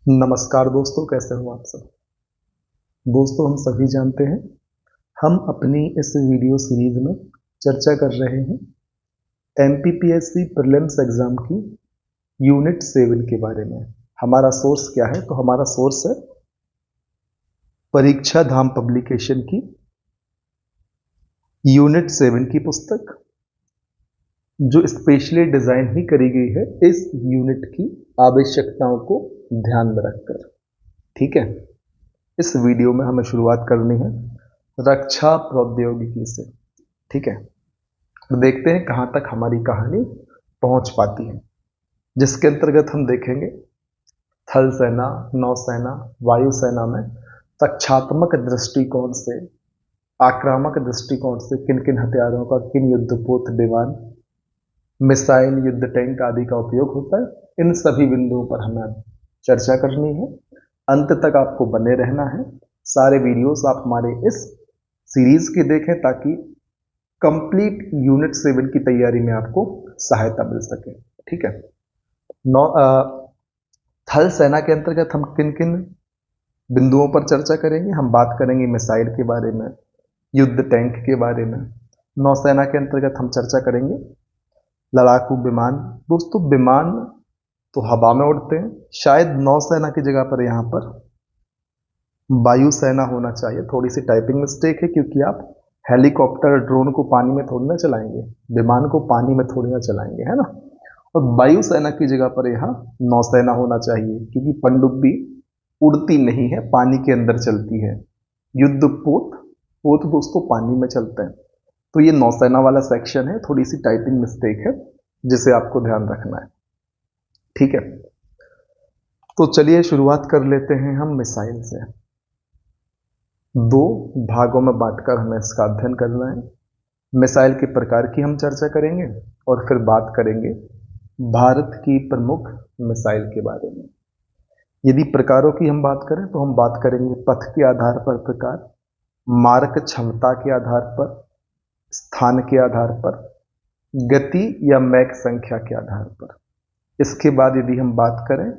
नमस्कार दोस्तों, कैसे हो आप सब। दोस्तों, हम सभी जानते हैं हम अपनी इस वीडियो सीरीज में चर्चा कर रहे हैं एमपीपीएससी प्रीलिम्स एग्जाम की यूनिट 7 के बारे में। हमारा सोर्स क्या है? तो हमारा सोर्स है परीक्षा धाम पब्लिकेशन की यूनिट 7 की पुस्तक, जो स्पेशली डिजाइन ही करी गई है इस यूनिट की आवश्यकताओं को ध्यान में रखकर। ठीक है, इस वीडियो में हमें शुरुआत करनी है रक्षा प्रौद्योगिकी से। ठीक है, तो देखते हैं कहां तक हमारी कहानी पहुंच पाती है, जिसके अंतर्गत हम देखेंगे थल सेना, नौसेना, वायुसेना में रक्षात्मक दृष्टिकोण से, आक्रामक दृष्टिकोण से किन किन हथियारों का, किन युद्धपोत, विमान, मिसाइल, युद्ध टैंक आदि का उपयोग होता है। इन सभी बिंदुओं पर हमें चर्चा करनी है। अंत तक आपको बने रहना है। सारे वीडियोस आप हमारे इस सीरीज के देखें ताकि कंप्लीट यूनिट 7 की तैयारी में आपको सहायता मिल सके। ठीक है, नौ थल सेना के अंतर्गत हम किन किन बिंदुओं पर चर्चा करेंगे? हम बात करेंगे मिसाइल के बारे में, युद्ध टैंक के बारे में। नौसेना के अंतर्गत हम चर्चा करेंगे लड़ाकू विमान। दोस्तों, विमान तो हवा में उड़ते हैं, शायद नौसेना की जगह पर यहां पर वायुसेना होना चाहिए। थोड़ी सी टाइपिंग मिस्टेक है, क्योंकि आप हेलीकॉप्टर, ड्रोन को पानी में थोड़ी ना चलाएंगे, विमान को पानी में थोड़ी ना चलाएंगे, है ना। और वायुसेना की जगह पर यहाँ नौसेना होना चाहिए, क्योंकि पनडुब्बी उड़ती नहीं है, पानी के अंदर चलती है। युद्धपोत पोत दोस्तों पानी में चलते हैं। तो ये नौसेना वाला सेक्शन है, थोड़ी सी टाइपिंग मिस्टेक है जिसे आपको ध्यान रखना है। ठीक है, तो चलिए शुरुआत कर लेते हैं हम मिसाइल से। दो भागों में बांटकर हमें इसका अध्ययन करना है। मिसाइल के प्रकार की हम चर्चा करेंगे और फिर बात करेंगे भारत की प्रमुख मिसाइल के बारे में। यदि प्रकारों की हम बात करें तो हम बात करेंगे पथ के आधार पर प्रकार, मारक क्षमता के आधार पर, स्थान के आधार पर, गति या मैक संख्या के आधार पर। इसके बाद यदि हम बात करें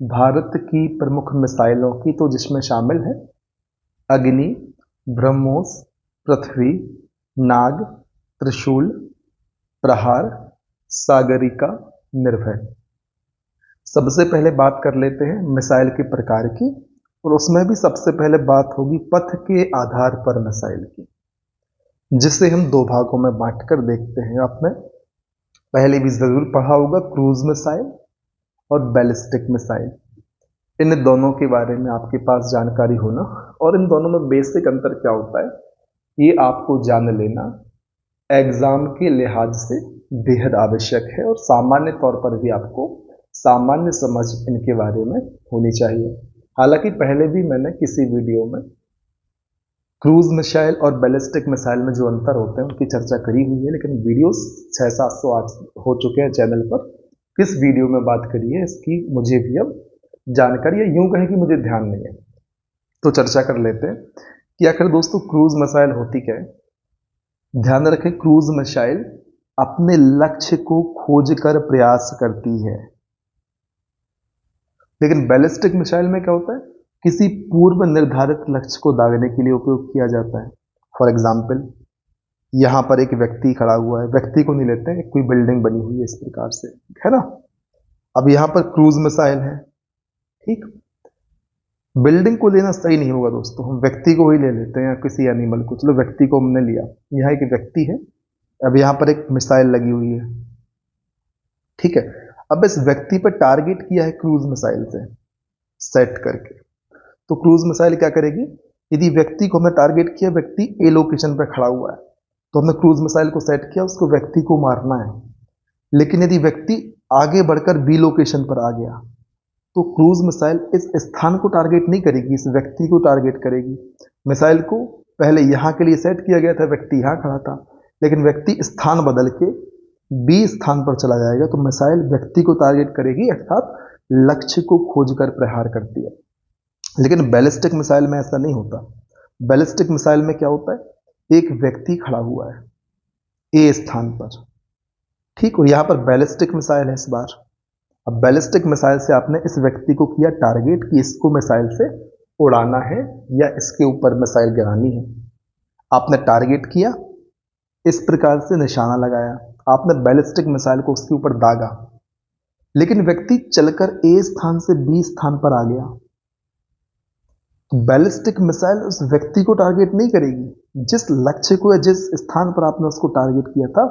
भारत की प्रमुख मिसाइलों की, तो जिसमें शामिल है अग्नि, ब्रह्मोस, पृथ्वी, नाग, त्रिशूल, प्रहार, सागरिका, निर्भय। सबसे पहले बात कर लेते हैं मिसाइल के प्रकार की, और उसमें भी सबसे पहले बात होगी पथ के आधार पर मिसाइल की, जिसे हम दो भागों में बांटकर देखते हैं। आपने पहले भी जरूर पढ़ा होगा क्रूज मिसाइल और बैलिस्टिक मिसाइल। इन दोनों के बारे में आपके पास जानकारी होना और इन दोनों में बेसिक अंतर क्या होता है, ये आपको जान लेना एग्जाम के लिहाज से बेहद आवश्यक है, और सामान्य तौर पर भी आपको सामान्य समझ इनके बारे में होनी चाहिए। हालांकि पहले भी मैंने किसी वीडियो में क्रूज मिसाइल और बैलिस्टिक मिसाइल में जो अंतर होते हैं उनकी चर्चा करी हुई है, लेकिन वीडियोस 600-700 आज हो चुके हैं चैनल पर। किस वीडियो में बात करी है इसकी मुझे भी अब जानकारी है, यूं कहें कि मुझे ध्यान नहीं है। तो चर्चा कर लेते हैं कि आखिर दोस्तों क्रूज मिसाइल होती क्या है। ध्यान रखें, क्रूज मिसाइल अपने लक्ष्य को खोजकर प्रयास करती है, लेकिन बैलिस्टिक मिसाइल में क्या होता है, किसी पूर्व निर्धारित लक्ष्य को दागने के लिए उपयोग किया जाता है। फॉर एग्जाम्पल, यहां पर एक व्यक्ति खड़ा हुआ है, व्यक्ति को नहीं लेते हैं, कोई बिल्डिंग बनी हुई है इस प्रकार से, है ना। अब यहां पर क्रूज मिसाइल है, ठीक। बिल्डिंग को लेना सही नहीं होगा दोस्तों, हम व्यक्ति को ही ले लेते हैं या किसी एनिमल को। चलो व्यक्ति को हमने लिया, यहां एक व्यक्ति है, अब यहां पर एक मिसाइल लगी हुई है, ठीक है। अब इस व्यक्ति पर टारगेट किया है क्रूज मिसाइल से सेट करके, तो क्रूज मिसाइल क्या करेगी, यदि व्यक्ति को हमने टारगेट किया, व्यक्ति ए लोकेशन पर खड़ा हुआ है, तो हमने क्रूज मिसाइल को सेट किया, उसको व्यक्ति को मारना है। लेकिन यदि व्यक्ति आगे बढ़कर बी लोकेशन पर आ गया, तो क्रूज मिसाइल इस स्थान को टारगेट नहीं करेगी, इस व्यक्ति को टारगेट करेगी। मिसाइल को पहले यहां के लिए सेट किया गया था, व्यक्ति यहां खड़ा था, लेकिन व्यक्ति स्थान बदल के बी स्थान पर चला जाएगा, तो मिसाइल व्यक्ति को टारगेट करेगी, अर्थात लक्ष्य को खोजकर प्रहार करती है। लेकिन बैलिस्टिक मिसाइल में ऐसा नहीं होता। बैलिस्टिक मिसाइल में क्या होता है, एक व्यक्ति खड़ा हुआ है ए स्थान पर, ठीक। और यहां पर बैलिस्टिक मिसाइल है इस बार, अब बैलिस्टिक मिसाइल से आपने इस व्यक्ति को किया टारगेट कि इसको मिसाइल से उड़ाना है या इसके ऊपर मिसाइल गिरानी है। आपने टारगेट किया, इस प्रकार से निशाना लगाया, आपने बैलिस्टिक मिसाइल को उसके ऊपर दागा, लेकिन व्यक्ति चलकर ए स्थान से बी स्थान पर आ गया, तो बैलिस्टिक मिसाइल उस व्यक्ति को टारगेट नहीं करेगी। जिस लक्ष्य को या जिस स्थान पर आपने उसको टारगेट किया था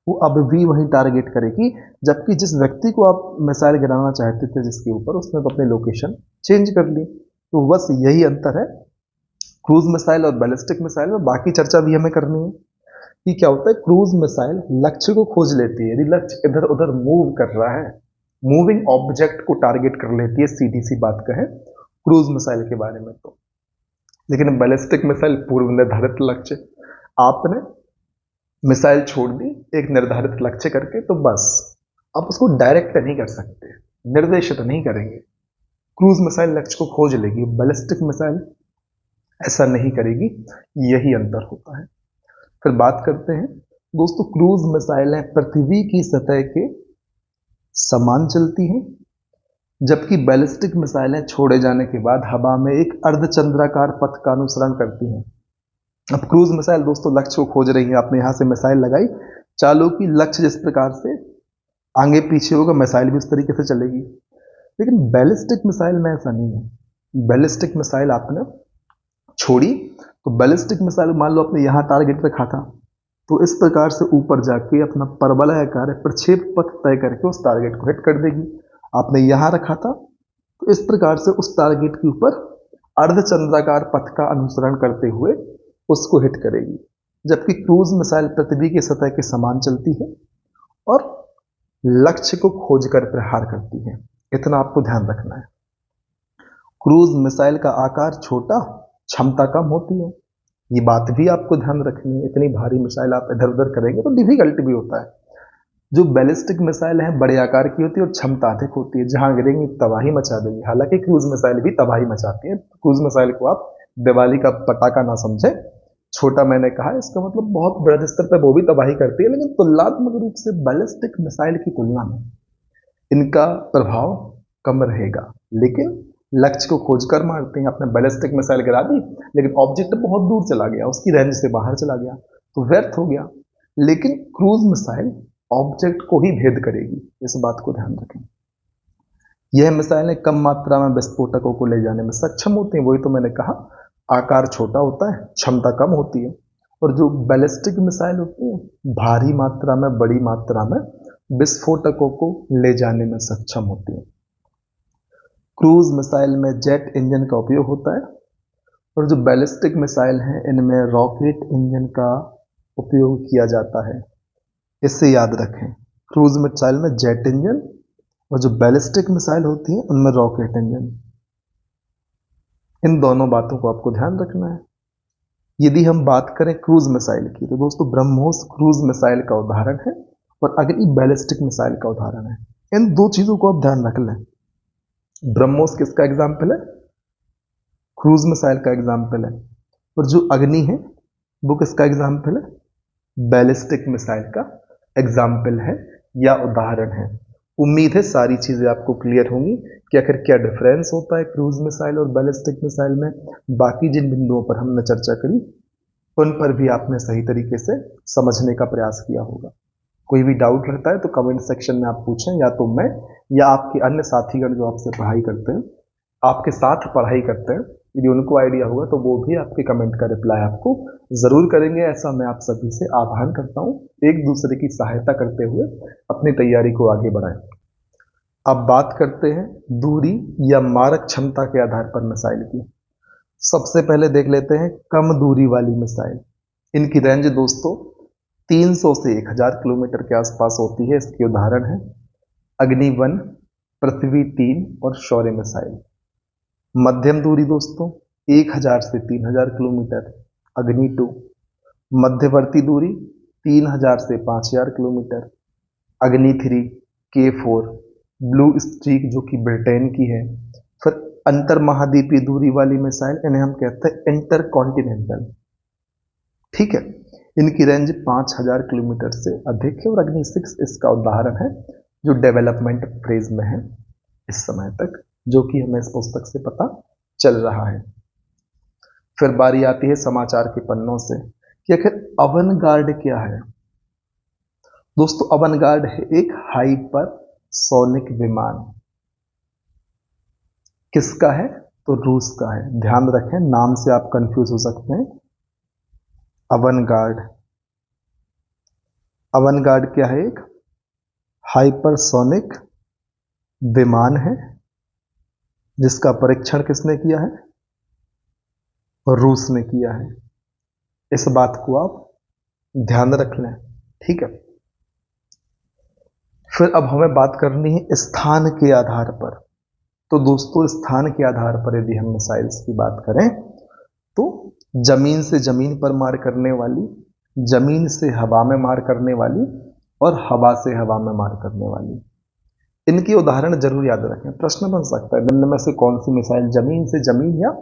वो अब भी वही टारगेट करेगी, जबकि जिस व्यक्ति को आप मिसाइल गिराना चाहते थे जिसके ऊपर, उसने तो अपनी लोकेशन चेंज कर ली। तो बस यही अंतर है क्रूज मिसाइल और बैलिस्टिक मिसाइल में। बाकी चर्चा भी हमें करनी है कि क्या होता है। क्रूज मिसाइल लक्ष्य को खोज लेती है, यदि लक्ष्य इधर उधर मूव कर रहा है, मूविंग ऑब्जेक्ट को टारगेट कर लेती है, सीधी सी बात कहें क्रूज मिसाइल के बारे में तो। लेकिन बैलिस्टिक मिसाइल पूर्व निर्धारित लक्ष्य, आपने मिसाइल छोड़ दी एक निर्धारित लक्ष्य करके, तो बस आप उसको डायरेक्ट नहीं कर सकते, निर्देशित नहीं करेंगे। क्रूज मिसाइल लक्ष्य को खोज लेगी, बैलिस्टिक मिसाइल ऐसा नहीं करेगी, यही अंतर होता है। फिर बात करते हैं दोस्तों, क्रूज मिसाइलें पृथ्वी की सतह के समान चलती हैं, जबकि बैलिस्टिक मिसाइलें छोड़े जाने के बाद हवा में एक अर्धचंद्राकार पथ का अनुसरण करती हैं। अब क्रूज मिसाइल दोस्तों लक्ष्य को खोज रही है, आपने यहां से मिसाइल लगाई, चालू की, लक्ष्य जिस प्रकार से आगे पीछे होगा मिसाइल भी उस तरीके से चलेगी। लेकिन बैलिस्टिक मिसाइल में ऐसा नहीं है। बैलिस्टिक मिसाइल आपने छोड़ी तो बैलिस्टिक मिसाइल मान लो आपने यहां टारगेट रखा था, तो इस प्रकार से ऊपर जाके अपना परवलयाकार प्रक्षेप पथ तय करके उस टारगेट को हिट कर देगी। आपने यहां रखा था तो इस प्रकार से उस टारगेट के ऊपर अर्धचंद्राकार पथ का अनुसरण करते हुए उसको हिट करेगी, जबकि क्रूज मिसाइल पृथ्वी की सतह के समान चलती है और लक्ष्य को खोजकर प्रहार करती है। इतना आपको ध्यान रखना है। क्रूज मिसाइल का आकार छोटा, क्षमता कम होती है, ये बात भी आपको ध्यान रखनी है। इतनी भारी मिसाइल आप इधर उधर करेंगे तो डिफिकल्ट भी होता है। जो बैलिस्टिक मिसाइल है बड़े आकार की होती है और क्षमता अधिक होती है, जहां गिरेंगी तबाही मचा देंगी। हालांकि क्रूज मिसाइल भी तबाही मचाती है। क्रूज मिसाइल को आप दिवाली का पटाखा ना समझे, छोटा मैंने कहा, इसका मतलब बहुत बड़े स्तर पर वो भी तबाही करती है, लेकिन तुलनात्मक रूप से बैलिस्टिक मिसाइल की तुलना में इनका प्रभाव कम रहेगा, लेकिन लक्ष्य को खोजकर मारते हैं। आपने बैलिस्टिक मिसाइल गिरा दी लेकिन ऑब्जेक्ट बहुत दूर चला गया, उसकी रेंज से बाहर चला गया तो व्यर्थ हो गया। लेकिन क्रूज मिसाइल ऑब्जेक्ट को ही भेद करेगी, इस बात को ध्यान रखें। यह मिसाइलें कम मात्रा में विस्फोटकों को ले जाने में सक्षम होती हैं, वही तो मैंने कहा, आकार छोटा होता है, क्षमता कम होती है। और जो बैलिस्टिक मिसाइल होती है भारी मात्रा में, बड़ी मात्रा में विस्फोटकों को ले जाने में सक्षम होती है। क्रूज मिसाइल में जेट इंजन का उपयोग होता है और जो बैलिस्टिक मिसाइल हैं इनमें रॉकेट इंजन का उपयोग किया जाता है। इससे याद रखें, क्रूज मिसाइल में जेट इंजन और जो बैलिस्टिक मिसाइल होती है उनमें रॉकेट इंजन। इन दोनों बातों को आपको ध्यान रखना है। यदि हम बात करें क्रूज मिसाइल की तो दोस्तों ब्रह्मोस क्रूज मिसाइल का उदाहरण है और अग्नि बैलिस्टिक मिसाइल का उदाहरण है। इन दो चीजों को आप ध्यान रख लें। ब्रह्मोस किसका एग्जाम्पल है? क्रूज मिसाइल का एग्जाम्पल है। और जो अग्नि है वो किसका एग्जाम्पल है? बैलिस्टिक मिसाइल का एग्जाम्पल है या उदाहरण है। उम्मीद है सारी चीजें आपको क्लियर होंगी कि आखिर क्या डिफरेंस होता है क्रूज मिसाइल और बैलिस्टिक मिसाइल में। बाकी जिन बिंदुओं पर हमने चर्चा करी उन पर भी आपने सही तरीके से समझने का प्रयास किया होगा। कोई भी डाउट रहता है तो कमेंट सेक्शन में आप पूछें, या तो मैं या आपके अन्य साथीगण जो आपसे पढ़ाई करते हैं, आपके साथ पढ़ाई करते हैं, यदि उनको आइडिया होगा तो वो भी आपके कमेंट का रिप्लाई आपको जरूर करेंगे। ऐसा मैं आप सभी से आह्वान करता हूं, एक दूसरे की सहायता करते हुए अपनी तैयारी को आगे बढ़ाएं। अब बात करते हैं दूरी या मारक क्षमता के आधार पर मिसाइल की। सबसे पहले देख लेते हैं कम दूरी वाली मिसाइल। इनकी रेंज दोस्तों 300 से 1000 किलोमीटर के आसपास होती है। इसके उदाहरण है अग्नि 1, पृथ्वी 3 और शौर्य मिसाइल। मध्यम दूरी दोस्तों 1000 से 3000 किलोमीटर, अग्नि 2। मध्यवर्ती दूरी 3000 से 5000 किलोमीटर, अग्नि 3, K4, ब्लू स्ट्रीक जो कि ब्रिटेन की है। फिर अंतर महाद्वीपीय दूरी वाली मिसाइल, इन्हें हम कहते हैं इंटर कॉन्टिनेंटल। ठीक है, इनकी रेंज 5000 किलोमीटर से अधिक है और अग्नि 6 इसका उदाहरण है। जो डेवलपमेंट फेज में है इस समय तक, जो कि हमें इस पुस्तक से पता चल रहा है। फिर बारी आती है समाचार के पन्नों से कि आखिर अवनगार्ड क्या है। दोस्तों अवनगार्ड है एक हाइपरसोनिक विमान। किसका है? तो रूस का है। ध्यान रखें, नाम से आप कंफ्यूज हो सकते हैं। अवनगार्ड, अवनगार्ड क्या है? एक हाइपरसोनिक विमान है जिसका परीक्षण किसने किया है? रूस ने किया है। इस बात को आप ध्यान रख लें, ठीक है। फिर अब हमें बात करनी है स्थान के आधार पर। तो दोस्तों स्थान के आधार पर यदि हम मिसाइल्स की बात करें तो जमीन से जमीन पर मार करने वाली, जमीन से हवा में मार करने वाली और हवा से हवा में मार करने वाली, इनकी उदाहरण जरूर याद रखें। प्रश्न बन सकता है निम्न में से कौन सी मिसाइल जमीन से जमीन या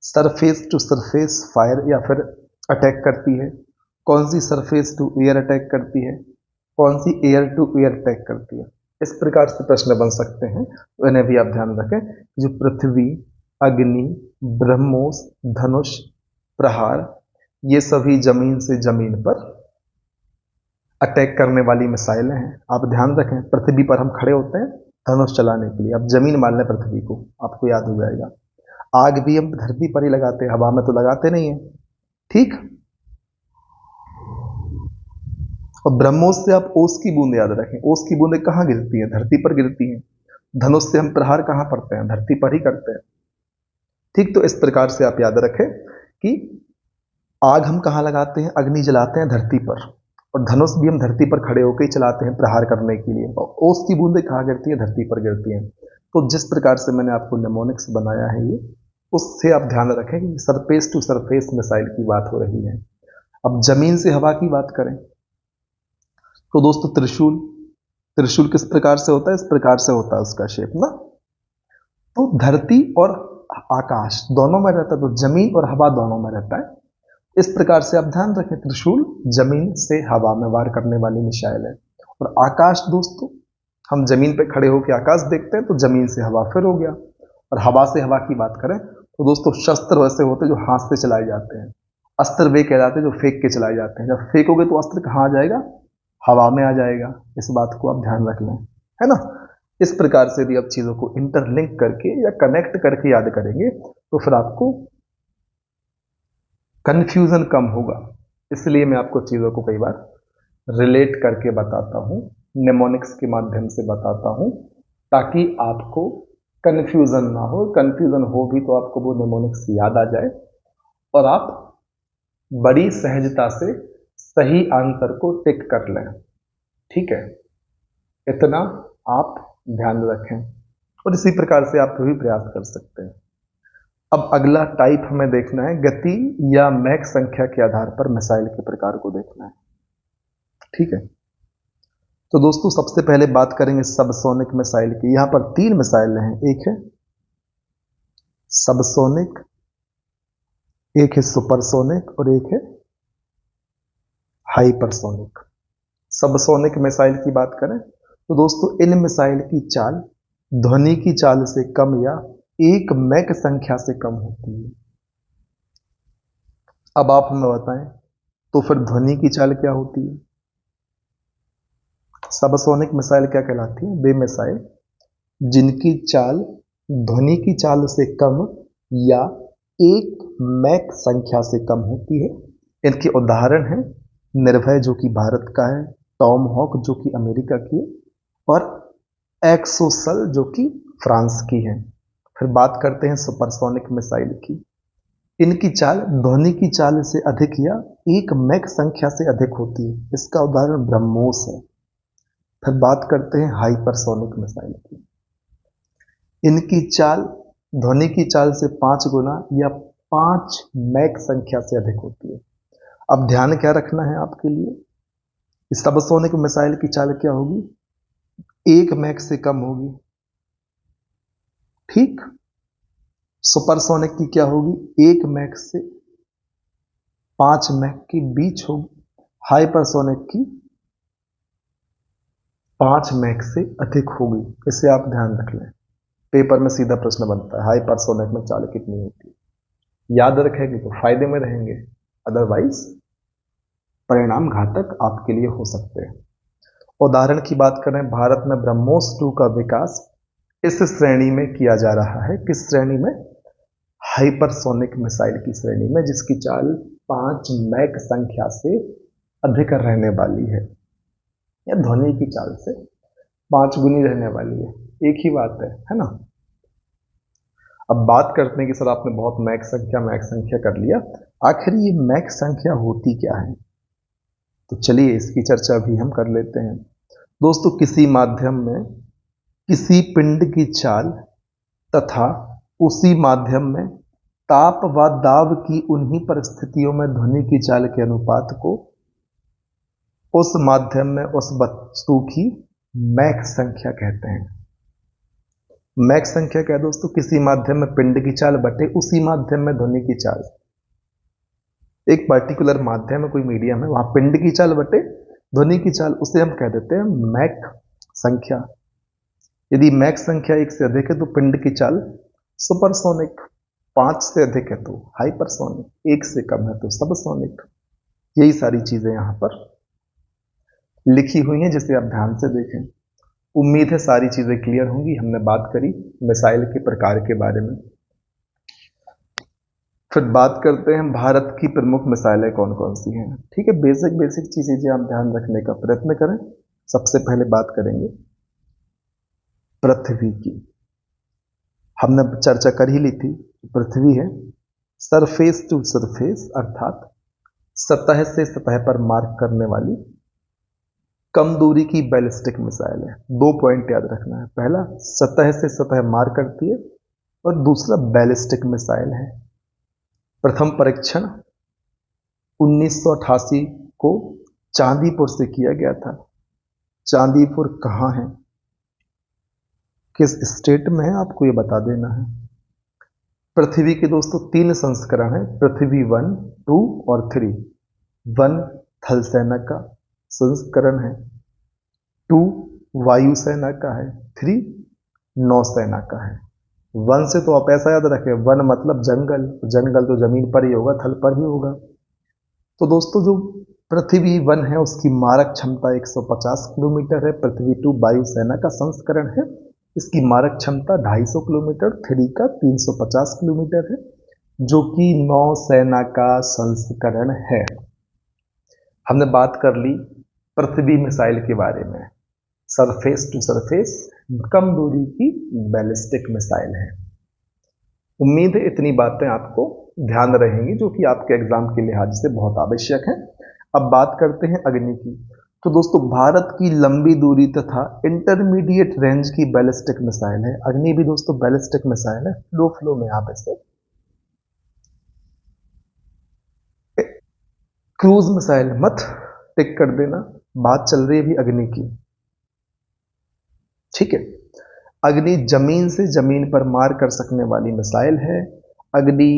सरफेस टू सरफेस फायर या फिर अटैक करती है, कौन सी सरफेस टू एयर अटैक करती है, कौन सी एयर टू एयर अटैक करती है। इस प्रकार से प्रश्न बन सकते हैं, तो इन्हें भी आप ध्यान रखें। जो पृथ्वी, अग्नि, ब्रह्मोस, धनुष, प्रहार, ये सभी जमीन से जमीन पर अटैक करने वाली मिसाइलें हैं। आप ध्यान रखें, पृथ्वी पर हम खड़े होते हैं धनुष चलाने के लिए। अब जमीन मान लें पृथ्वी को, आपको याद हो जाएगा। आग भी हम धरती पर ही लगाते हैं, हवा में तो लगाते नहीं है, ठीक। और ब्रह्मोस से आप ओस की बूंद याद रखें। ओस की बूंदें कहाँ गिरती हैं? धरती पर गिरती हैं। धनुष से हम प्रहार कहाँ पड़ते हैं? धरती पर ही करते हैं, ठीक। तो इस प्रकार से आप याद रखें कि आग हम कहाँ लगाते हैं? अग्नि जलाते हैं धरती पर, और धनुष भी हम धरती पर खड़े होकर ही चलाते हैं प्रहार करने के लिए। और ओस की बूंदें कहाँ गिरती हैं? धरती पर गिरती हैं। तो जिस प्रकार से मैंने आपको नेमोनिक्स बनाया है ये, उससे आप ध्यान रखें कि सरफेस टू सरफेस मिसाइल की बात हो रही है। अब जमीन से हवा की बात करें तो दोस्तों त्रिशूल, त्रिशूल किस प्रकार से होता है? इस प्रकार से होता है उसका शेप ना। तो धरती और आकाश दोनों में रहता है, तो जमीन और हवा दोनों में रहता है। इस प्रकार से आप ध्यान रखें, त्रिशूल जमीन से हवा में वार करने वाली मिसाइल है। और आकाश दोस्तों, हम जमीन पे खड़े होकर आकाश देखते हैं तो जमीन से हवा फिर हो गया। और हवा से हवा की बात करें तो दोस्तों शस्त्र वैसे होते हैं जो हाथ से चलाए जाते हैं। अस्त्र वे कहलाते हैं जो फेंक के चलाए जाते हैं। जब फेंकोगे तो अस्त्र कहाँ आ जाएगा? हवा में आ जाएगा। इस बात को आप ध्यान रख लें, है ना। इस प्रकार से यदि आप चीजों को इंटरलिंक करके या कनेक्ट करके याद करेंगे तो फिर आपको कंफ्यूजन कम होगा। इसलिए मैं आपको चीजों को कई बार रिलेट करके बताता हूं, नेमोनिक्स के माध्यम से बताता हूं, ताकि आपको कंफ्यूजन ना हो। कंफ्यूजन हो भी तो आपको वो नेमोनिक्स याद आ जाए और आप बड़ी सहजता से सही आंसर को टिक कर लें, ठीक है। इतना आप ध्यान रखें और इसी प्रकार से आप भी प्रयास कर सकते हैं। अब अगला टाइप हमें देखना है, गति या मैक संख्या के आधार पर मिसाइल के प्रकार को देखना है, ठीक है। तो दोस्तों सबसे पहले बात करेंगे सबसोनिक मिसाइल की। यहां पर 3 मिसाइल हैं, एक है सबसोनिक, एक है सुपरसोनिक और एक है हाइपरसोनिक। सबसोनिक मिसाइल की बात करें तो दोस्तों इन मिसाइल की चाल ध्वनि की चाल से कम या 1 मैक संख्या से कम होती है। अब आप हमें बताएं तो फिर ध्वनि की चाल क्या होती है? सबसोनिक मिसाइल क्या कहलाती है? वे मिसाइल जिनकी चाल ध्वनि की चाल से कम या 1 मैक संख्या से कम होती है। इनके उदाहरण हैं निर्भय जो कि भारत का है, टॉम हॉक जो कि अमेरिका की है, और एक्सोसल जो कि फ्रांस की है। फिर बात करते हैं सुपरसोनिक मिसाइल की। इनकी चाल ध्वनि की चाल से अधिक या 1 मैक संख्या से अधिक होती है। इसका उदाहरण ब्रह्मोस है। फिर बात करते हैं हाइपरसोनिक मिसाइल की। इनकी चाल ध्वनि की चाल से 5 गुना या 5 मैक संख्या से अधिक होती है। अब ध्यान क्या रखना है आपके लिए, सबसोनिक मिसाइल की चाल क्या होगी? 1 मैक से कम होगी, ठीक। सुपरसोनिक की क्या होगी? 1 मैक से 5 मैक के बीच होगी। हाइपरसोनिक की 5 मैक से अधिक होगी। इसे आप ध्यान रख लें, पेपर में सीधा प्रश्न बनता है हाइपरसोनिक में चाल कितनी होती है। याद रखेंगे तो फायदे में रहेंगे, अदरवाइज परिणाम घातक आपके लिए हो सकते हैं। उदाहरण की बात करें, भारत में ब्रह्मोस 2 का विकास इस श्रेणी में किया जा रहा है। किस श्रेणी में? हाइपरसोनिक मिसाइल की श्रेणी में, जिसकी चाल 5 मैक संख्या से अधिक रहने वाली है, या ध्वनि की चाल से 5 गुनी रहने वाली है। एक ही बात है ना। अब बात करते हैं कि सर आपने बहुत मैक संख्या कर लिया, आखिर ये मैक संख्या होती क्या है? तो चलिए इसकी चर्चा भी हम कर लेते हैं। दोस्तों, किसी माध्यम में किसी पिंड की चाल तथा उसी माध्यम में ताप व दाब की उन्हीं परिस्थितियों में ध्वनि की चाल के अनुपात को उस माध्यम में उस वस्तु की मैक संख्या कहते हैं। मैक संख्या क्या है दोस्तों? किसी माध्यम में पिंड की चाल बटे उसी माध्यम में ध्वनि की चाल। एक पर्टिकुलर माध्यम में कोई मीडियम है, वहां पिंड की चाल बटे ध्वनि की चाल, उसे हम कह देते हैं मैक संख्या। यदि मैक संख्या 1 से अधिक है तो पिंड की चाल सुपरसोनिक, 5 से अधिक है तो हाइपरसोनिक, 1 से कम है तो सबसोनिक। यही सारी चीजें यहां पर लिखी हुई हैं, जिसे आप ध्यान से देखें। उम्मीद है सारी चीजें क्लियर होंगी। हमने बात करी मिसाइल के प्रकार के बारे में। फिर बात करते हैं भारत की प्रमुख मिसाइलें कौन कौन सी हैं। ठीक है, बेसिक चीजें आप ध्यान रखने का प्रयत्न करें। सबसे पहले बात करेंगे पृथ्वी की। हमने चर्चा कर ही ली थी, पृथ्वी है सरफेस टू सरफेस, अर्थात सतह से सतह पर मार्क करने वाली कम दूरी की बैलिस्टिक मिसाइल है। 2 पॉइंट याद रखना है, पहला सतह से सतह मार करती है और दूसरा बैलिस्टिक मिसाइल है। प्रथम परीक्षण 1988 को चांदीपुर से किया गया था। चांदीपुर कहाँ है, किस स्टेट में है, आपको ये बता देना है। पृथ्वी के दोस्तों 3 संस्करण हैं, पृथ्वी 1, 2 और 3। 1 थल सेना का संस्करण है, 2 वायुसेना का है, 3 नौसेना का है। 1 से तो आप ऐसा याद रखें, 1 मतलब जंगल, जंगल तो जमीन पर ही होगा, थल पर ही होगा। तो दोस्तों जो पृथ्वी 1 है उसकी मारक क्षमता 150 किलोमीटर है। पृथ्वी 2 वायुसेना का संस्करण है, इसकी मारक क्षमता 250 किलोमीटर, 3 का 350 किलोमीटर है, जो कि नौसेना का संस्करण है। हमने बात कर ली पृथ्वी मिसाइल के बारे में, सरफेस टू सरफेस कम दूरी की बैलिस्टिक मिसाइल है। उम्मीद है इतनी बातें आपको ध्यान रहेंगी, जो कि आपके एग्जाम के लिहाज से बहुत आवश्यक है। अब बात करते हैं अग्नि की। तो दोस्तों भारत की लंबी दूरी तथा इंटरमीडिएट रेंज की बैलिस्टिक मिसाइल है। अग्नि भी दोस्तों बैलिस्टिक मिसाइल है, फ्लो में आप इसे क्रूज मिसाइल मत टिक कर देना, बात चल रही है अभी अग्नि की। ठीक है, अग्नि जमीन से जमीन पर मार कर सकने वाली मिसाइल है। अग्नि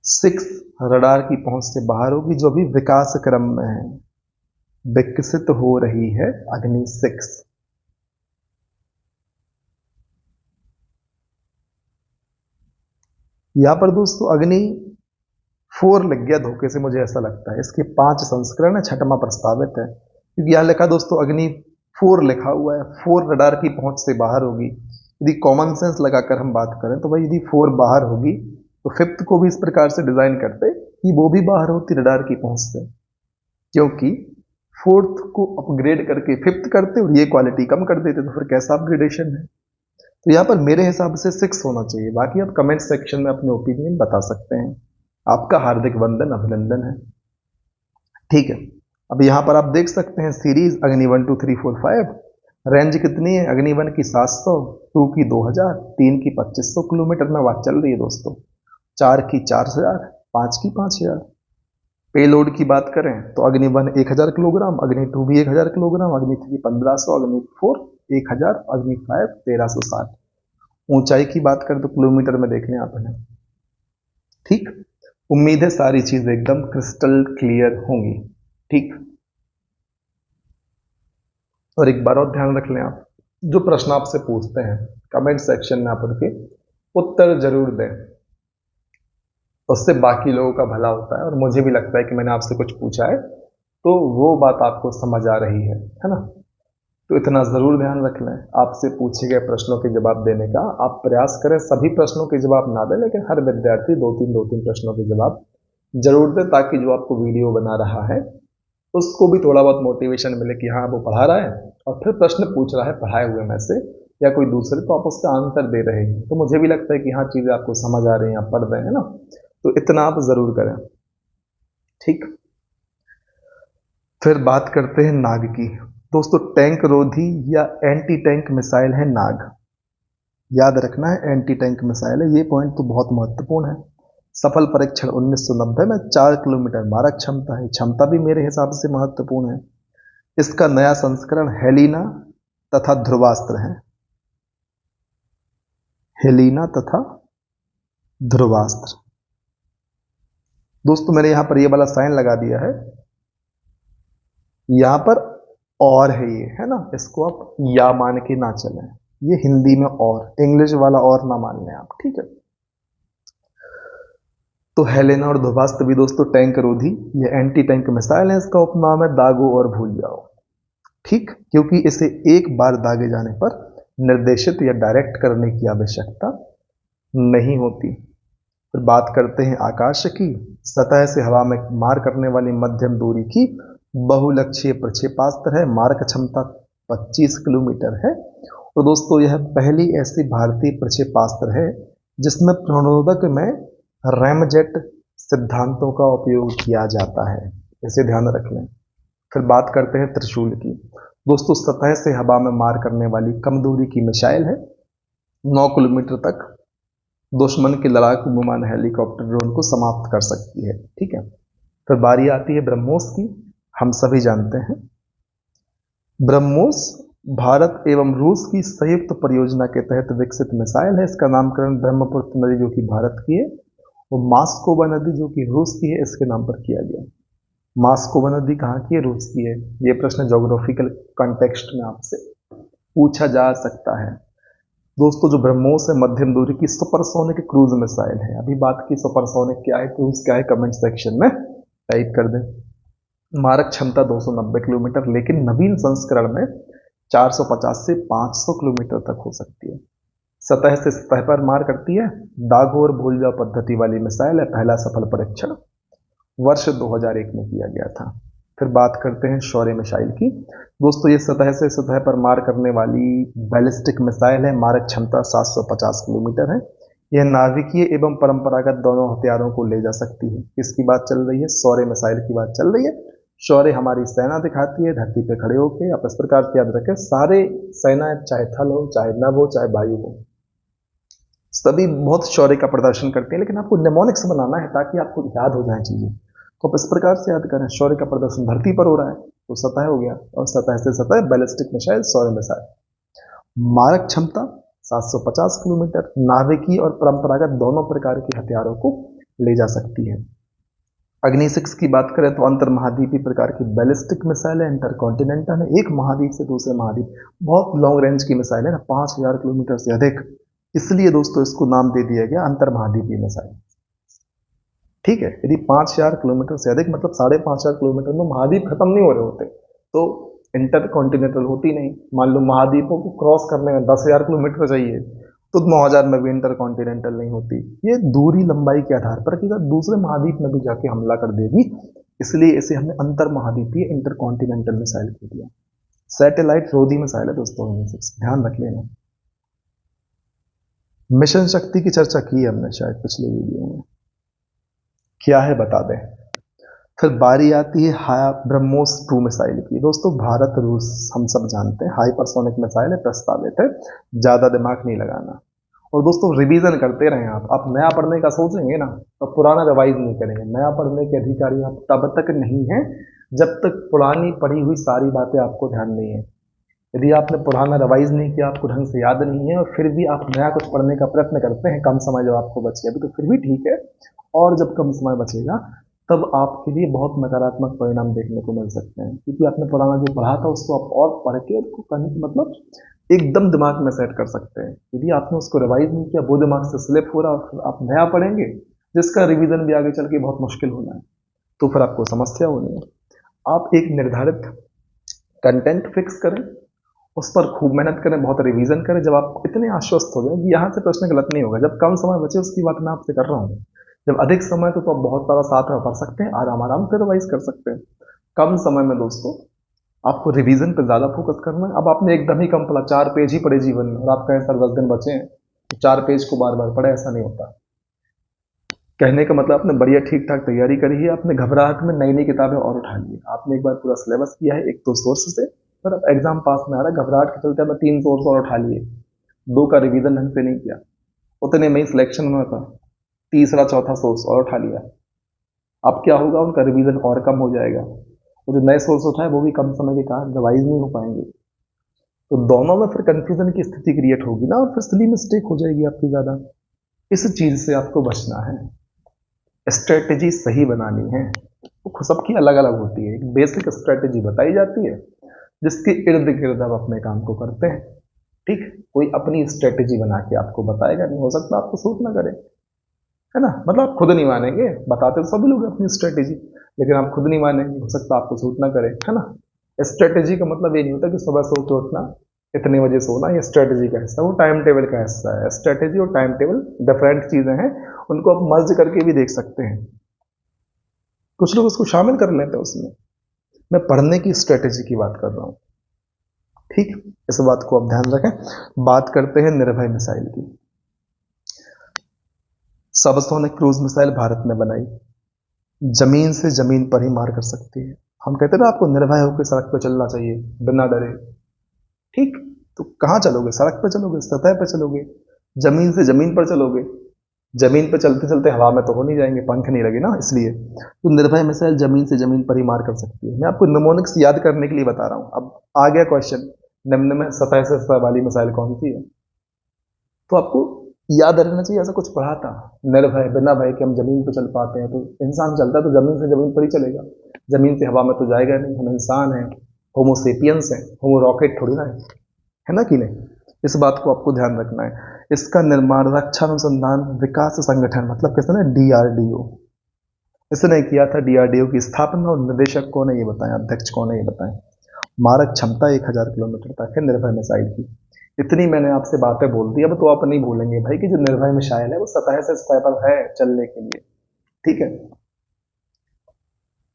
6 रडार की पहुंच से बाहर होगी, जो भी विकास क्रम में है, विकसित हो रही है अग्नि 6। यहां पर दोस्तों अग्नि 4 लग गया धोखे से, मुझे ऐसा लगता है। इसके 5 संस्करण है, 6वां प्रस्तावित है, क्योंकि यहां लिखा दोस्तों अग्नि 4 लिखा हुआ है, 4 रडार की पहुंच से बाहर होगी। यदि कॉमन सेंस लगाकर हम बात करें तो भाई यदि 4 बाहर होगी तो 5th को भी इस प्रकार से डिजाइन करते कि वो भी बाहर होती रडार की पहुंच से, क्योंकि 4th को अपग्रेड करके 5th करते और ये क्वालिटी कम कर देते, तो फिर कैसा अपग्रेडेशन है। तो यहाँ पर मेरे हिसाब से 6 होना चाहिए। बाकी आप कमेंट सेक्शन में अपने ओपिनियन बता सकते हैं। आपका हार्दिक वंदन, अभिनंदन है। ठीक है, अब यहां पर आप देख सकते हैं सीरीज अग्नि 1 2 3 4 5। रेंज कितनी है? अग्नि 1 की 700, 2 की 2000, 3 की 2500 किलोमीटर में बात चल रही है दोस्तों, 4 की 4000, 5 की 5000। पेलोड की बात करें तो अग्नि 1 1000 किलोग्राम, अग्नि 2 भी 1000 किलोग्राम, अग्नि 3 1500, अग्नि 4 1000, अग्नि 5 1360। ऊंचाई की बात करें तो किलोमीटर में देख लें आप इन्हें। ठीक, उम्मीद है सारी चीजें एकदम क्रिस्टल क्लियर होंगी। ठीक, और एक बार और ध्यान रख लें आप, जो प्रश्न आपसे पूछते हैं कमेंट सेक्शन में आप उनके उत्तर जरूर दें, उससे बाकी लोगों का भला होता है और मुझे भी लगता है कि मैंने आपसे कुछ पूछा है तो वो बात आपको समझ आ रही है ना। तो इतना ज़रूर ध्यान रख लें, आपसे पूछे गए प्रश्नों के जवाब देने का आप प्रयास करें, सभी प्रश्नों के जवाब ना दें, लेकिन हर विद्यार्थी दो तीन प्रश्नों के जवाब जरूर दें, ताकि जो आपको वीडियो बना रहा है उसको भी थोड़ा बहुत मोटिवेशन मिले कि हाँ वो पढ़ा रहा है और फिर प्रश्न पूछ रहा है पढ़ाए हुए में से या कोई दूसरे, तो आप उसका आंसर दे रहे हैं तो मुझे भी लगता है कि हाँ चीज़ें आपको समझ आ रही हैं, आप पढ़ रहे हैं ना। तो इतना आप ज़रूर करें, ठीक। फिर बात करते हैं नाग की। दोस्तों टैंक रोधी या एंटी टैंक मिसाइल है नाग, याद रखना है एंटी टैंक मिसाइल है, ये पॉइंट तो बहुत महत्वपूर्ण है। सफल परीक्षण 1990 में 4 किलोमीटर मारक क्षमता है, क्षमता भी मेरे हिसाब से महत्वपूर्ण है। इसका नया संस्करण हेलिना तथा ध्रुवास्त्र है, हेलिना तथा ध्रुवास्त्र। दोस्तों मैंने यहां पर ये वाला साइन लगा दिया है, यहां पर और है ये, है ना, इसको आप या मान के ना चलें, ये हिंदी में और, इंग्लिश वाला और ना मान लें आप, ठीक है। तो हेलेना और ध्रुवास्त्र भी दोस्तों टैंक रोधी, ये एंटी टैंक मिसाइल है, इसका उपनाम है दागो और भूल जाओ, ठीक, क्योंकि इसे एक बार दागे जाने पर निर्देशित या डायरेक्ट करने की आवश्यकता नहीं होती। फिर बात करते हैं आकाश की। सतह से हवा में मार करने वाली मध्यम दूरी की बहुलक्षीय प्रक्षेपास्त्र है, मारक क्षमता 25 किलोमीटर है। तो दोस्तों यह पहली ऐसी भारतीय प्रक्षेपास्त्र है जिसमें प्रणोदक में रैमजेट सिद्धांतों का उपयोग किया जाता है, इसे ध्यान रख लें। फिर बात करते हैं त्रिशूल की। दोस्तों सतह से हवा में मार करने वाली कम दूरी की मिसाइल है, 9 किलोमीटर तक दुश्मन के लड़ाकू विमान हेलीकॉप्टर ड्रोन को समाप्त कर सकती है, ठीक है। फिर बारी आती है ब्रह्मोस की। हम सभी जानते हैं ब्रह्मोस भारत एवं रूस की संयुक्त परियोजना के तहत विकसित मिसाइल है। इसका नामकरण ब्रह्मपुत्र नदी जो कि भारत की है और मास्कोवा नदी जो कि रूस की है इसके नाम पर किया गया। मास्कोवा नदी कहाँ की है? रूस की है। ये प्रश्न ज्योग्राफिकल कॉन्टेक्स्ट में आपसे पूछा जा सकता है। दोस्तों जो ब्रह्मोस है मध्यम दूरी की सुपरसोनिक क्रूज मिसाइल है। अभी बात की सुपरसोनिक क्या है, क्रूज क्या है, कमेंट सेक्शन में टाइप कर दें। मारक क्षमता 290 किलोमीटर, लेकिन नवीन संस्करण में 450 से 500 किलोमीटर तक हो सकती है। सतह से सतह पर मार करती है, दागो और भूल जाओ पद्धति वाली मिसाइल है। पहला सफल परीक्षण वर्ष 2001 में किया गया था। फिर बात करते हैं शौर्य मिसाइल की। दोस्तों ये सतह से सतह पर मार करने वाली बैलिस्टिक मिसाइल है, मारक क्षमता 750 किलोमीटर है। यह नाभिकीय एवं परंपरागत दोनों हथियारों को ले जा सकती है। किसकी बात चल रही है? शौर्य मिसाइल की बात चल रही है। शौर्य हमारी सेना दिखाती है धरती पे खड़े होकर। आप इस प्रकार से याद रखें, सारे सेना चाहे थल हो, चाहे नभ हो, चाहे वायु हो, सभी बहुत शौर्य का प्रदर्शन करते हैं, लेकिन आपको निमोनिक्स बनाना है ताकि आपको याद हो जाए चीजें। तो आप इस प्रकार से याद करें, शौर्य का प्रदर्शन धरती पर हो रहा है तो सतह हो गया, और सतह से सतह बैलिस्टिक मिसाइल, शौर्य मिसाइल। मारक क्षमता 750 किलोमीटर, नाभिकीय और परंपरागत दोनों प्रकार के हथियारों को ले जा सकती है। अग्नि 6 की बात करें तो अंतर महाद्वीपीय प्रकार की बैलिस्टिक मिसाइल है, इंटरकॉन्टिनेंटल है, एक महाद्वीप से दूसरे महाद्वीप, बहुत लॉन्ग रेंज की मिसाइल है ना, 5000 किलोमीटर से अधिक, इसलिए दोस्तों इसको नाम दे दिया गया अंतर महाद्वीपीय मिसाइल, ठीक है। यदि 5000 किलोमीटर से अधिक मतलब 5500 किलोमीटर में महाद्वीप खत्म नहीं हो रहे होते तो इंटर कॉन्टिनेंटल होती नहीं। मान लो महाद्वीपों को क्रॉस करने में 10,000 किलोमीटर चाहिए तो 9000 में भी इंटर कॉन्टिनेंटल नहीं होती। ये दूरी लंबाई के आधार पर कि दूसरे महाद्वीप में भी जाके हमला कर देगी, इसलिए इसे हमने अंतर महाद्वीपीय इंटर कॉन्टिनेंटल मिसाइल कह दिया। सैटेलाइट रोधी मिसाइल है दोस्तों, ध्यान रख लेना। मिशन शक्ति की चर्चा की हमने शायद पिछले वीडियो में, क्या है बता दें। फिर बारी आती है ब्रह्मोस 2 मिसाइल की। दोस्तों भारत रूस हम सब जानते हैं हाइपरसोनिक मिसाइल है, प्रस्तावित है, ज्यादा दिमाग नहीं लगाना। और दोस्तों रिवीजन करते रहें आप नया पढ़ने का सोचेंगे ना तो पुराना रिवाइज नहीं करेंगे। नया पढ़ने के अधिकारी आप तब तक नहीं है जब तक पुरानी पढ़ी हुई सारी बातें आपको ध्यान नहीं है। यदि आपने पुराना रिवाइज नहीं किया, आपको ढंग से याद नहीं है और फिर भी आप नया कुछ पढ़ने का प्रयत्न करते हैं, कम समय जब आपको बचे, अभी तो फिर भी ठीक है, और जब कम समय बचेगा तब आपके लिए बहुत नकारात्मक परिणाम देखने को मिल सकते हैं, क्योंकि आपने पुराना जो पढ़ा था उसको आप और पढ़ के उसको मतलब एकदम दिमाग में सेट कर सकते हैं। यदि आपने उसको रिवाइज नहीं किया, वो दिमाग से स्लिप हो रहा और फिर आप नया पढ़ेंगे जिसका रिवीजन भी आगे चल के बहुत मुश्किल होना है, तो फिर आपको समस्या होनी है। आप एक निर्धारित कंटेंट फिक्स करें, उस पर खूब मेहनत करें, बहुत रिवीजन करें। जब आप इतने आश्वस्त हो जाए कि यहाँ से प्रश्न गलत नहीं होगा, जब कम समय बचे उसकी बात मैं आपसे कर रहा हूँ, जब अधिक समय तो आप बहुत सारा साथ में पढ़ सकते हैं, आराम आराम से रिवाइज कर सकते हैं। कम समय में दोस्तों आपको रिवीजन पर ज़्यादा फोकस करना है। अब आपने एकदम ही कम पढ़ा, 4 पेज ही पढ़े जीवन में, और आप कहें सर 10 दिन बचे हैं तो 4 पेज को बार बार पढ़े, ऐसा नहीं होता। कहने का मतलब आपने बढ़िया ठीक ठाक तैयारी करी है, आपने घबराहट में नई नई किताबें और उठा ली, आपने एक बार पूरा सिलेबस किया है एक दो सोर्स से, पर अब एग्जाम पास में आ रहा है, घबराहट के चलते मैं 3 सोर्स और उठा लिए, 2 का रिवीजन ढंग से नहीं किया, उतने में ही सिलेक्शन में था, तीसरा चौथा सोर्स और उठा लिया। अब क्या होगा, उनका रिवीजन और कम हो जाएगा, और जो नए सोर्स उठाए वो भी कम समय के कारण रिवाइज नहीं हो पाएंगे, तो दोनों में फिर कंफ्यूजन की स्थिति क्रिएट होगी ना, और फिर सिली मिस्टेक हो जाएगी आपकी ज़्यादा। इस चीज़ से आपको बचना है, स्ट्रेटेजी सही बनानी है। वो सबकी अलग अलग होती है, एक बेसिक स्ट्रेटेजी बताई जाती है जिसके इर्द गिर्द आप अपने काम को करते हैं। ठीक, कोई अपनी स्ट्रेटेजी बना के आपको बताएगा नहीं, हो सकता आपको सूट ना करे, है ना, मतलब आप खुद नहीं मानेंगे, बताते तो सभी लोग अपनी स्ट्रेटेजी, लेकिन आप खुद नहीं मानेंगे, हो सकता आपको सूट ना करे, है ना। स्ट्रेटेजी का मतलब ये नहीं होता कि सुबह सो के उठना, इतने बजे सोना, ये स्ट्रेटेजी का हिस्सा, वो टाइम टेबल का हिस्सा है। स्ट्रेटेजी और टाइम टेबल डिफरेंट चीजें हैं, उनको आप मर्ज करके भी देख सकते हैं, कुछ लोग उसको शामिल कर लेते हैं उसमें। मैं पढ़ने की स्ट्रेटेजी की बात कर रहा हूँ, ठीक, इस बात को आप ध्यान रखें। बात करते हैं निर्भय मिसाइल की। सबसोनिक क्रूज मिसाइल भारत ने बनाई, जमीन से जमीन पर ही मार कर सकती है। हम कहते हैं ना आपको निर्भय होकर सड़क पर चलना चाहिए, बिना डरे, ठीक, तो कहाँ चलोगे, सड़क पर चलोगे, सतह पर चलोगे, जमीन से जमीन पर चलोगे, जमीन पर चलते चलते हवा में तो हो नहीं जाएंगे, पंख नहीं लगे ना, इसलिए तो निर्भय मिसाइल जमीन से जमीन पर ही मार कर सकती है। मैं आपको निमोनिक्स याद करने के लिए बता रहा हूं। अब आ गया क्वेश्चन, निम्न में सतह से सतह वाली मिसाइल कौन सी है, तो आपको याद रहना चाहिए, ऐसा कुछ पढ़ा था, निर्भय बिना भय के हम जमीन पर चल पाते हैं, तो इंसान चलता है तो जमीन से जमीन पर ही चलेगा, जमीन से हवा में तो जाएगा नहीं, हम इंसान हैं, होमोसेपियंस है, होमो रॉकेट थोड़ी ना है ना कि नहीं। इस बात को आपको ध्यान रखना है। इसका निर्माण रक्षा अनुसंधान विकास संगठन, मतलब किसने, डीआरडीओ, इसने किया था। डीआरडीओ की स्थापना और निदेशक कौन है ये बताएं, अध्यक्ष कौन है ये बताएं। मारक क्षमता 1000 किलोमीटर तक है निर्भय मिसाइल की। इतनी मैंने आपसे बातें बोल दी, अब तो आप नहीं भूलेंगे भाई कि जो निर्भय मिसाइल है वो सतह से सतह पर है चलने के लिए, ठीक है,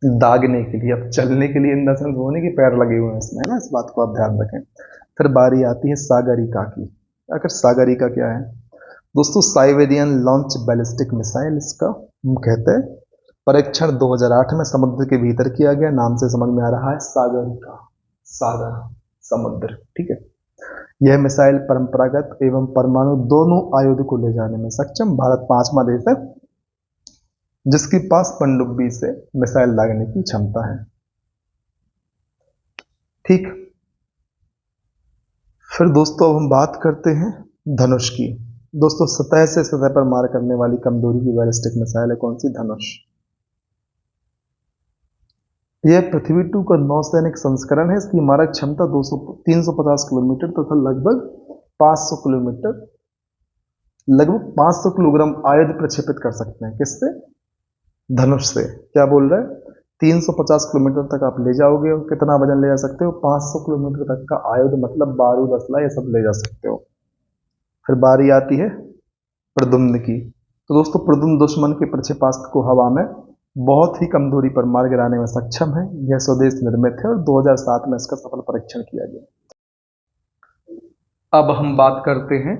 दागने के लिए, अब चलने के लिए इन द सेंस होने के पैर लगे हुए हैं इसमें, है ना, इस बात को आप ध्यान रखें। फिर बारी आती है सागरिका की। आखिर सागरिका क्या है दोस्तों, साइबेरियन लॉन्च बैलिस्टिक मिसाइल इसका कहते हैं। परीक्षण 2008 में समुद्र के भीतर किया गया, नाम से समझ में आ रहा है सागरिका, सागर, समुद्र, ठीक है। यह मिसाइल परंपरागत एवं परमाणु दोनों आयुध को ले जाने में सक्षम। भारत 5वां देश है जिसके पास पनडुब्बी से मिसाइल दागने की क्षमता है, ठीक। फिर दोस्तों अब हम बात करते हैं धनुष की। दोस्तों सतह से सतह पर मार करने वाली कमजोरी की बैलिस्टिक मिसाइल है कौन सी, धनुष। यह पृथ्वी 2 का नौसैनिक संस्करण है। इसकी मारक क्षमता 350 किलोमीटर तथा लगभग 500 किलोमीटर, लगभग 500 किलोग्राम आयुध प्रक्षेपित कर सकते हैं, किससे, धनुष से। क्या बोल रहे हैं, 350 किलोमीटर तक आप ले जाओगे, और कितना वजन ले जा सकते हो, 500 किलोमीटर तक का आयुध, मतलब बारूद असला ये सब ले जा सकते हो। फिर बारी आती है प्रद्युम्न की। तो दोस्तों प्रद्युम्न दुश्मन के प्रक्षेपास्त्र को हवा में बहुत ही कम दूरी पर मार गिराने में सक्षम है। यह स्वदेश निर्मित है और 2007 में इसका सफल परीक्षण किया गया। अब हम बात करते हैं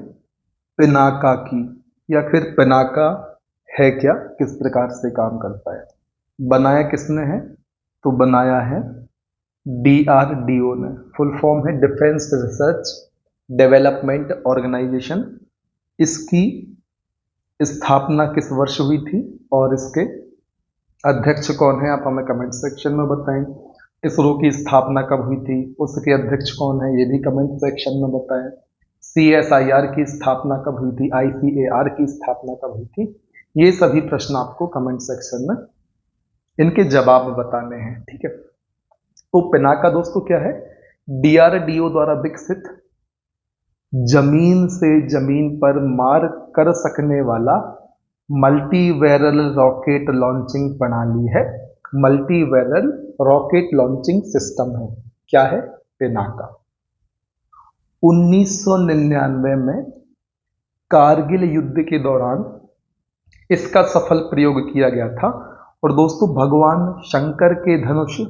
पिनाका की, या फिर पिनाका है क्या, किस प्रकार से काम करता है, बनाया किसने है, तो बनाया है डीआरडीओ ने। फुल फॉर्म है डिफेंस रिसर्च डेवलपमेंट ऑर्गेनाइजेशन। इसकी स्थापना किस वर्ष हुई थी और इसके अध्यक्ष कौन है, आप हमें कमेंट सेक्शन में बताएं। इसरो की स्थापना कब हुई थी, उसके अध्यक्ष कौन है, ये भी कमेंट सेक्शन में बताएं। सीएसआईआर की स्थापना कब हुई थी, आईसीएआर की स्थापना कब हुई थी, ये सभी प्रश्न आपको कमेंट सेक्शन में इनके जवाब बताने हैं, ठीक है। तो पिनाका दोस्तों क्या है? डीआरडीओ द्वारा विकसित जमीन से जमीन पर मार कर सकने वाला मल्टी बैरल रॉकेट लॉन्चिंग प्रणाली है, multi barrel rocket launching system है। क्या है? पिनाका। 1999 में कारगिल युद्ध के दौरान इसका सफल प्रयोग किया गया था और दोस्तों भगवान शंकर के धनुष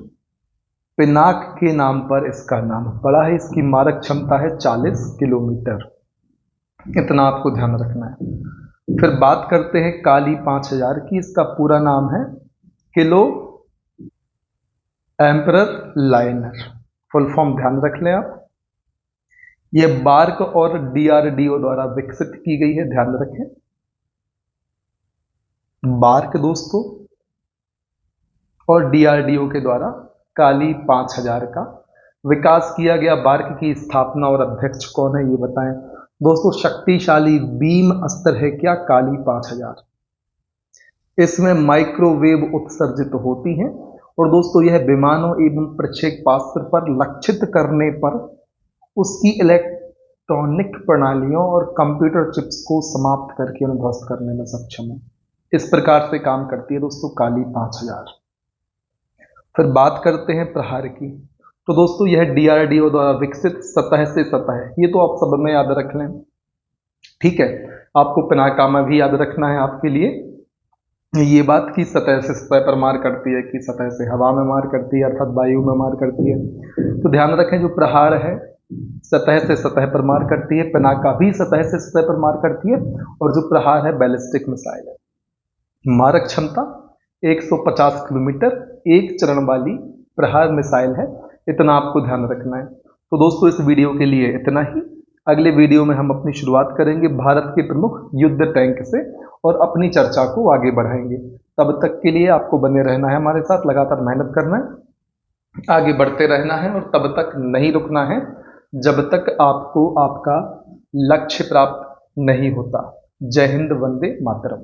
पिनाक के नाम पर इसका नाम पड़ा है। इसकी मारक क्षमता है 40 किलोमीटर, इतना आपको ध्यान रखना है। फिर बात करते हैं काली 5000 की। इसका पूरा नाम है kilo emperor liner, full form ध्यान रख लें आप। यह बार्क और डीआरडीओ द्वारा विकसित की गई है, ध्यान रखें। बार्क दोस्तों और डीआरडीओ के द्वारा काली 5000 का विकास किया गया। बार्क की स्थापना और अध्यक्ष कौन है ये बताएं। दोस्तों शक्तिशाली बीम अस्त्र है क्या? काली 5000। इसमें माइक्रोवेव उत्सर्जित होती हैं और दोस्तों यह विमानों एवं प्रक्षेपास्त्र पर लक्षित करने पर उसकी इलेक्ट्रॉनिक प्रणालियों और कंप्यूटर चिप्स को समाप्त करके उन्हें ध्वस्त करने में सक्षम है। इस प्रकार से काम करती है दोस्तों काली 5000। फिर बात करते हैं प्रहार की। तो दोस्तों यह डीआरडीओ द्वारा विकसित सतह से सतह है, ये तो आप सब में याद रख लें, ठीक है। आपको पिनाका में भी याद रखना है आपके लिए ये बात कि सतह से सतह पर मार करती है कि सतह से हवा में मार करती है, अर्थात वायु में मार करती है। तो ध्यान रखें जो प्रहार है सतह से सतह पर मार करती है, पिनाका भी सतह से सतह पर मार करती है और जो प्रहार है बैलिस्टिक मिसाइल है। मारक क्षमता 150 किलोमीटर, एक चरण वाली प्रहार मिसाइल है, इतना आपको ध्यान रखना है। तो दोस्तों इस वीडियो के लिए इतना ही। अगले वीडियो में हम अपनी शुरुआत करेंगे भारत के प्रमुख युद्ध टैंक से और अपनी चर्चा को आगे बढ़ाएंगे। तब तक के लिए आपको बने रहना है हमारे साथ, लगातार मेहनत करना है, आगे बढ़ते रहना है और तब तक नहीं रुकना है जब तक आपको आपका लक्ष्य प्राप्त नहीं होता। जय हिंद, वंदे मातरम।